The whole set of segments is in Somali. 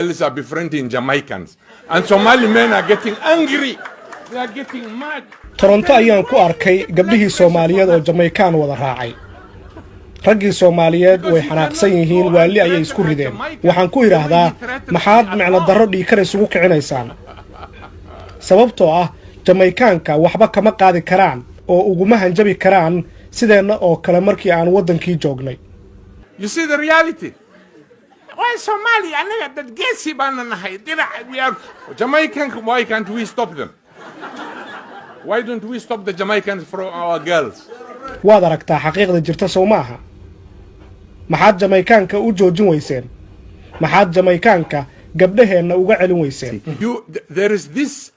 are befriending Jamaicans and Somali men are getting angry. They are getting mad. Toronto ayaan ku arkay gabdhihii Soomaaliyeed oo Jamaican wada raacay. Raggii Soomaaliyeed way xanaaqsan yihiin waali ayay isku rideen. Waxaan ku yiraahdaa maxaad macna darro dhiikar isugu kicinaysaan. Sababtoo ah Jamaicanka waxba kama qaadi karaan oo uguma hanjabi karaan sideena oo kale markii aan wadankii joognay. You see the reality. Why Somali anaga dad geesi baan nahay we are Jamaican, why can't we stop them? Why don't we stop the Jamaicans from our girls? Waad aragtaa xaqiiqda jirta Soomaha. Maxaad Jamaicanka u joojin weyseen? Maxaad Jamaicanka gabdhaheena uga celin weyseen? There is this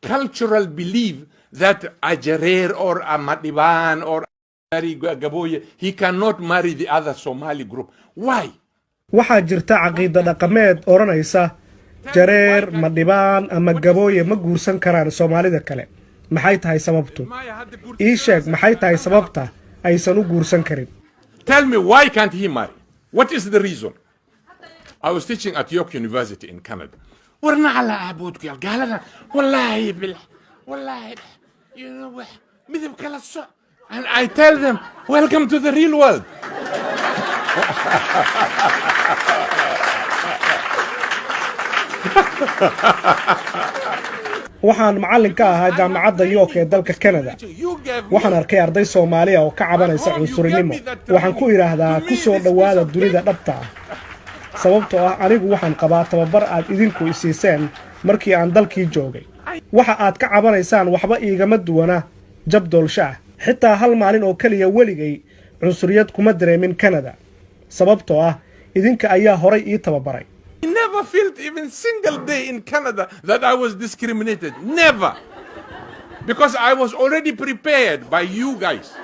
cultural belief that a Jareer or a Madiban or a Gaboye, he cannot marry the other Somali group. Why? Waxaa jirta caqiida dhaqameed oranaysa Jareer, Madiban ama Gaboye ma guursan karaan Soomaalida kale. Maxay tahay sababtu? Ii sheeg maxay tahay sababta aysan u guursan karin? Tell me, why can't he marry? What is the reason? I was teaching at York University in Canada. ورنا على عبودك يا قال لنا والله والله you know مثل كلا الصع and I tell them welcome to the real world. waxaan macallin ka ahaa jaamacadda York ee dalka Canada. waxaan arkay arday Soomaali ah oo ka cabanaysa cunsurinimo. waxaan ku yiraahdaa ku soo dhawaada dunida dhabta ah. sababtoo ah anigu waxaan qabaa tababar aad idinku isiiseen markii aan dalkii joogay. waxa aad ka cabanaysaan waxba iigama duwana jab doolsha ah. xitaa hal maalin oo kaliya weligay cunsuriyad kuma dareemin Canada. sababtoo ah idinka ayaa horay ii tababaray. I never felt even single day in Canada that I was discriminated. Never. Because I was already prepared by you guys.